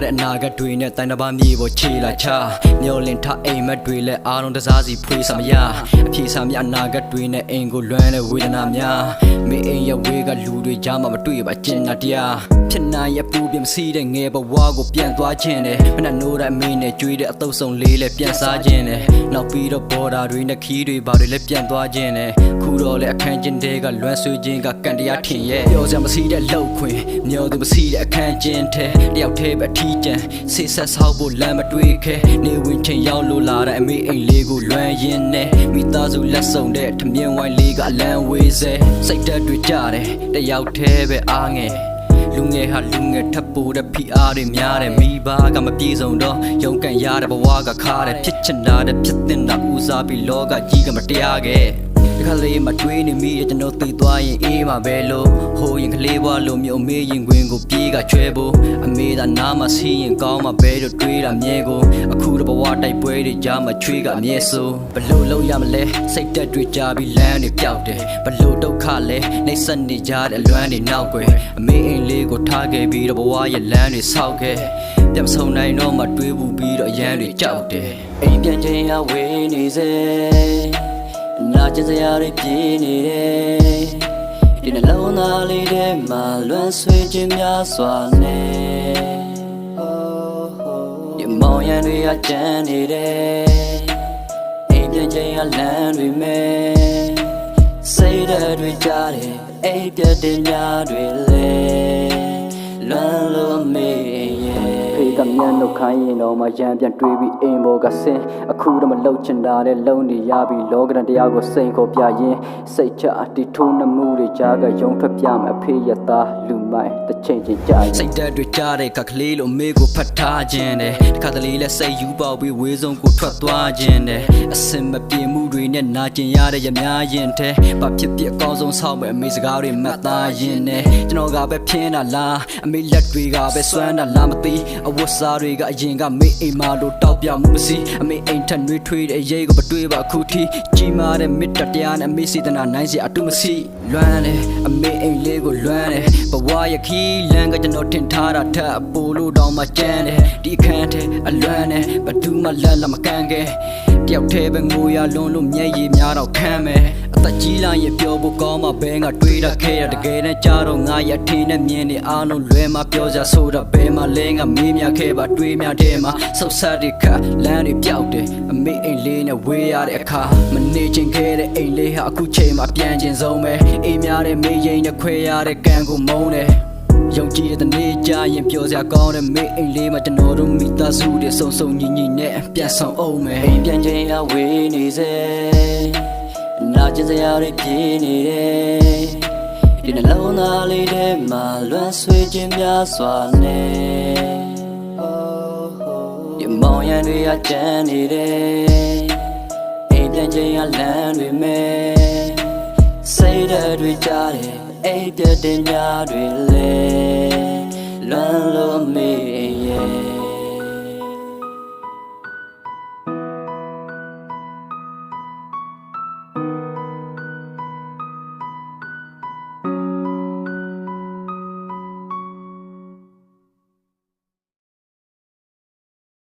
တဲ့ အနာဂတ်တွေနဲ့တိုင်တပါမြေပေါ်ခြေလာချမျောလင့်ထအိမ်မက်တွေလည်းအားလုံးတစားစီဖွေးစမရအပြေစာများအနာဂတ်တွေနဲ့အိမ်ကိုလွမ်းတဲ့ဝေဒနာများမေအိမ်ရဲ့ဝေးကလူတွေကြားမှာမတွေ့ပါကျင်နာတရားဖြစ်နိုင်ရဲ့ပူပြမစီးတဲ့ငယ်ဘဝကိုပြန်သွားခြင်းနဲ့မနှနိုးတဲ့အမေနဲ့ကြွေးတဲ့အတုပ်ဆုံးလေးလည်းပြန်စားခြင်းနဲ့နောက်ပြီးတော့ဘော်ဒါတွေနဲ့ခီးတွေဘာတွေလည်းပြန်သွားခြင်းနဲ့ခုတော့လေအခန်းချင်းတွေကလွမ်းဆွေးခြင်းကကံတရားထင်ရဲ့ပြောစရာမစီးတဲ့လှုပ်ခွင်မျောသူမစီးတဲ့အခန်းချင်းထဲတယောက်သေးပဲထီးကျန်ဆေးဆက်ဆောက်ဖို့လမ်းမတွေးခဲနေဝင်ချင်းရောက်လို့လာတဲ့အမေအိမ်လေးကိုလွမ်းရင်းနဲ့မိသားစုလက်ဆောင်တဲ့ထမင်းဝိုင်းလေးကအလန်းဝေးစေစိတ်ဓာတ်တွေကြတယ်တယောက်သေးပဲအားငယ်လူငယ်ဟာလူငယ်ထပ်ပိုတဲ့ဖိအားတွေများတယ်မိဘကမပြေဆုံးတော့ရုန်းကန်ရတဲ့ဘဝကခါတယ်ဖြစ်ချင်တာတဲ့ဖြစ်တင်တာဦးစားပြီးလောကကြီးကမတရားခဲ့ဒီခလေးမတွေးနေမိတဲ့ကျွန်တော်သိသွားရင်အေးမှာပဲလို့ဟိုရင်ကလေးဘွားလိုမျိုးအမေရင်ခွင်ကိုပြေးကချွဲဖို့အမေသာနားမစီးရင်ကောင်းမှာပဲလို့တွေးတာမြဲကိုအခုတော့ဘဝတိုက်ပွဲတွေကြားမှာချွေးကအမြဲဆိုဘလို့လုံးရမလဲစိတ်တက်တွေကြားပြီးလမ်းတွေပျောက်တယ်ဘလို့ဒုက္ခလဲနှိမ့်ဆက်နေကြတဲ့အလွမ်းတွေနောက်ွယ်အမေအိမ်လေးကိုထားခဲ့ပြီးတော့ဘဝရဲ့လမ်းတွေဆောက်ခဲ့ပြန်ဆုံနိုင်တော့မှတွေးဘူးပြီးတော့အရန်တွေကြောက်တယ်အိမ်ပြန်ချင်းရဝေးနေစေနာကျင်စရာတွေပြေးနေတယ်ဒီနှလုံးသားလေးထဲမှာလွမ်းဆွေးခြင်းများစွာနဲ့ဒီမောင်ရန်တွေကကြမ်းနေတယ်အိမ်ပြန်ချင်းရလမ်းတွေမဲ့စိတ်ဓာတ်တွေကြားတယ်အိမ်ပြတ်တဲ့ညတွေလေလွမ်းလို့မေးဖေကမြန်လို့ခိုင်းရင်တော့မှရံပြန်တွေးပြီးအိမ်ပေါ်ကဆင်းအခုတော့မလှုပ်ချင်တာတဲ့လုံးတွေရပြီးလောကရန်တရားကိုစိန်ခေါ်ပြရင်စိတ်ချအတီထိုးနှမှုတွေကြားကယုံထွက်ပြမယ်အဖေရသားလူမိုက်တစ်ချိန်ချင်းကြာစိတ်ဓာတ်တွေကြားတဲ့ကကလေးလိုမေးကိုဖတ်ထားခြင်းတဲ့တခါတလေလဲစိတ်ယူပေါပြီးဝေးဆုံးကိုထွက်သွားခြင်းတဲ့အစင်မပြေမှုတွေနဲ့နာကျင်ရတဲ့ရများရင်တဲ့ဘာဖြစ်ဖြစ်အကောင်းဆုံးဆောက်မယ်အမေစကားတွေမှတ်သားရင်နဲ့ကျွန်တော်ကပဲဖြင်းတာလားအမေလက်တွေကပဲစွမ်းတာလားမသိအဝတ်စားတွေကအရင်ကမေအိမ်မာလို့တောက်ပြမှုမစီအမေအိမ်ထက်နှွေးထွေးတဲ့အရေးကိုမတွေးပါအခုထိကြီးမားတဲ့မေတ္တာတရားနဲ့အမေစေတနာနိုင်စီအတုမစီလွမ်းတယ်အမေအိမ်လေးကိုလွမ်းတယ်ဘဝရခီးလမ်းကကျွန်တော်ထင်ထားတာထပ်အပိုလို့တောင်မှကြမ်းတယ်ဒီအခန်းထဲအလွမ်းတယ်ဘသူမှလက်မကန်ခဲ့တယောက်သေးပဲငိုရလွန်လို့မျက်ရည်များတော့ခမ်းမယ်အသက်ကြီးလာရင်ပြောဖို့ကောင်းမှဘဲငါတွေးတတ်ခဲ့ရတကယ်နဲ့ကြားတော့ငါရထင်းနဲ့မြင်နေအားလုံးလွဲမှပြောစရာဆိုတာဘဲမှလဲငါမေးမြခဲ့ပါတွေးများတဲ့မှာဆုတ်ဆက်တဲ့ခါလမ်းတွေပြောက်တယ်အမေအိမ်လေးနဲ့ဝေးရတဲ့အခါမနေချင်ခဲ့တဲ့အိမ်လေးဟာအခုချိန်မှာပြန်ချင်ဆုံးပဲအိမ်များတဲ့မေးရင်နဲ့ခွဲရတဲ့ကံကိုမုန်းတယ်ယုံကြည်တဲ့နေ့ကြရင်ပြောစရာကောင်းတဲ့မေအိမ်လေးမှာကျွန်တော်တို့မိသားစုတွေစုံစုံညီညီနဲ့ပြန်ဆောင်အောင်မယ်အိမ်ပြန်ချင်းအဝေးနေစေနာကျင်စရာတွေပြေးနေတယ်ဒီနှလုံးသားလေးထဲမှာလွမ်းဆွေးခြင်းများစွာနဲ့ဒီမောင်ရန်တွေကကြမ်းနေတယ်အိမ်ပြန်ချင်းလမ်းတွေမဲ့စိတ်ဓာတ်တွေကြားတယ်အိမ်ပြတ်တဲ့ညတွေလေလွမ်းလို့မေးရဲ့